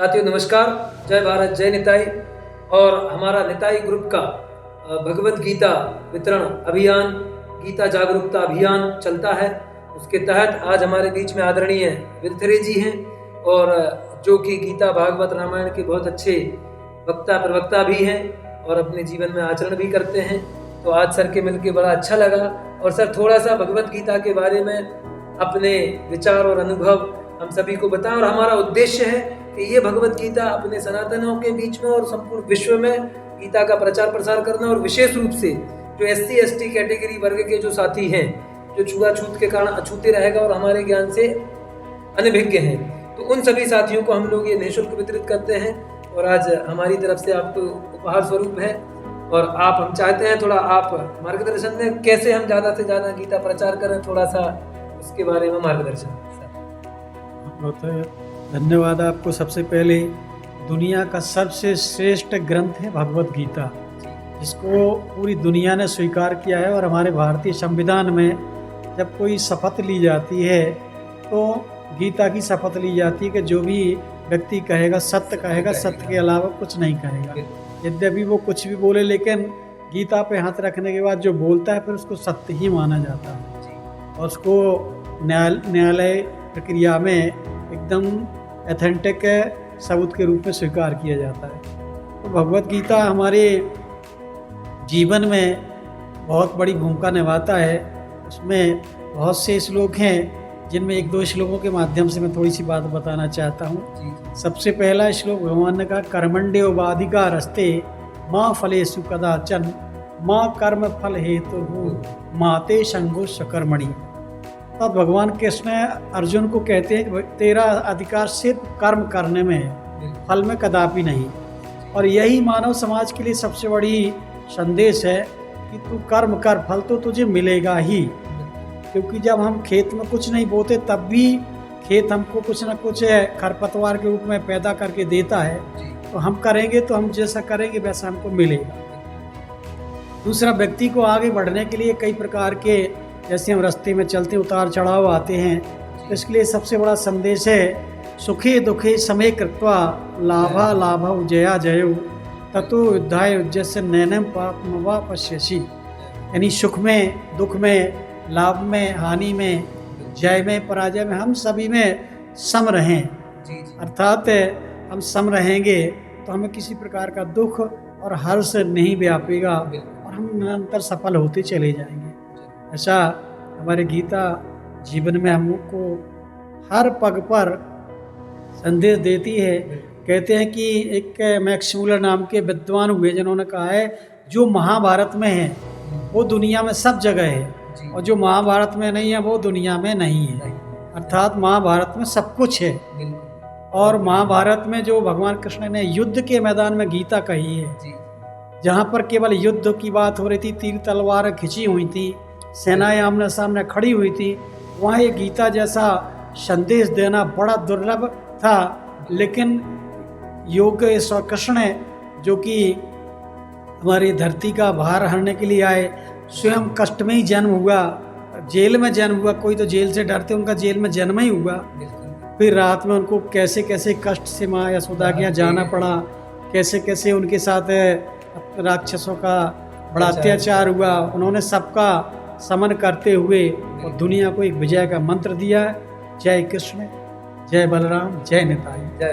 साथियों नमस्कार, जय भारत, जय निताई। और हमारा निताई ग्रुप का भगवत गीता वितरण अभियान, गीता जागरूकता अभियान चलता है। उसके तहत आज हमारे बीच में आदरणीय विरथरे जी हैं और जो कि गीता भागवत रामायण के बहुत अच्छे वक्ता प्रवक्ता भी हैं और अपने जीवन में आचरण भी करते हैं। तो आज सर के मिलके बड़ा अच्छा लगा और सर थोड़ा सा भगवत गीता के बारे में अपने विचार और अनुभव हम सभी को बताएं। और हमारा उद्देश्य है कि ये भगवत गीता अपने सनातनों के बीच में और संपूर्ण विश्व में गीता का प्रचार प्रसार करना, और विशेष रूप से जो SC/ST कैटेगरी वर्ग के जो साथी हैं, जो छुआछूत के कारण अछूते रहेगा और हमारे ज्ञान से अनभिज्ञ हैं, तो उन सभी साथियों को हम लोग ये निःशुल्क वितरित करते हैं। और आज हमारी तरफ से आपको उपहार स्वरूप है और हम चाहते हैं थोड़ा आप मार्गदर्शन दें, कैसे हम ज़्यादा से ज़्यादा गीता प्रचार करें, थोड़ा सा उसके बारे में मार्गदर्शन। बहुत धन्यवाद आपको। सबसे पहले दुनिया का सबसे श्रेष्ठ ग्रंथ है भगवत गीता, जिसको पूरी दुनिया ने स्वीकार किया है। और हमारे भारतीय संविधान में जब कोई शपथ ली जाती है तो गीता की शपथ ली जाती है कि जो भी व्यक्ति कहेगा सत्य कहेगा, सत्य के अलावा कुछ नहीं कहेगा। यद्यपि वो कुछ भी बोले, लेकिन गीता पे हाथ रखने के बाद जो बोलता है फिर उसको सत्य ही माना जाता है और उसको न्यायालय प्रक्रिया में एकदम एथेंटिक सबूत के रूप में स्वीकार किया जाता है। तो भगवत गीता हमारे जीवन में बहुत बड़ी भूमिका निभाता है। उसमें बहुत से श्लोक हैं जिनमें एक दो श्लोकों के माध्यम से मैं थोड़ी सी बात बताना चाहता हूँ। सबसे पहला श्लोक भगवान ने कहा, कर्मण्योऽधिकारस्ते माँ फलेषु कदाचन माँ कर्म फल हेतु माते संगोष्ठ कर्मणि। तब भगवान कृष्ण अर्जुन को कहते हैं कि तेरा अधिकार सिर्फ कर्म करने में है, फल में कदापि नहीं। और यही मानव समाज के लिए सबसे बड़ी संदेश है कि तू कर्म कर, फल तो तुझे मिलेगा ही। क्योंकि जब हम खेत में कुछ नहीं बोते तब भी खेत हमको कुछ ना कुछ खरपतवार के रूप में पैदा करके देता है। तो हम करेंगे तो हम जैसा करेंगे वैसा हमको मिलेगा। दूसरा, व्यक्ति को आगे बढ़ने के लिए कई प्रकार के, जैसे हम रास्ते में चलते उतार चढ़ाव आते हैं, तो इसके लिए सबसे बड़ा संदेश है, सुखे दुखे समे कृत्वा लाभा लाभा जया जयो ततो युद्धाय युज्यस्य नैनम पापमवा पश्यसि। यानी सुख में, दुख में, लाभ में, हानि में, जय में, पराजय में, हम सभी में सम रहें। अर्थात हम सम रहेंगे तो हमें किसी प्रकार का दुख और हर्ष नहीं व्यापेगा और हम निरंतर सफल होते चले जाएंगे। ऐसा हमारे गीता जीवन में हमको हर पग पर संदेश देती है। कहते हैं कि एक मैक्स मूलर नाम के विद्वान हुए जिन्होंने कहा है, जो महाभारत में है वो दुनिया में सब जगह है और जो महाभारत में नहीं है वो दुनिया में नहीं है। अर्थात महाभारत में सब कुछ है। और महाभारत में जो भगवान कृष्ण ने युद्ध के मैदान में गीता कही है, जहाँ पर केवल युद्ध की बात हो रही थी, तीर तलवार खिंची हुई थी, सेनाएं आमने सामने खड़ी हुई थी, वहाँ ये गीता जैसा संदेश देना बड़ा दुर्लभ था। लेकिन योग ईश्वर कृष्ण जो कि हमारी धरती का भार हरने के लिए आए, स्वयं कष्ट में ही जन्म हुआ, जेल में जन्म हुआ। कोई तो जेल से डरते, उनका जेल में जन्म ही हुआ। फिर रात में उनको कैसे कैसे कष्ट से माँ यशोदा के यहाँ जाना पड़ा, कैसे कैसे उनके साथ राक्षसों का बड़ा अत्याचार हुआ। उन्होंने सबका समन करते हुए और दुनिया को एक विजय का मंत्र दिया। जय कृष्ण, जय बलराम, जय निताई।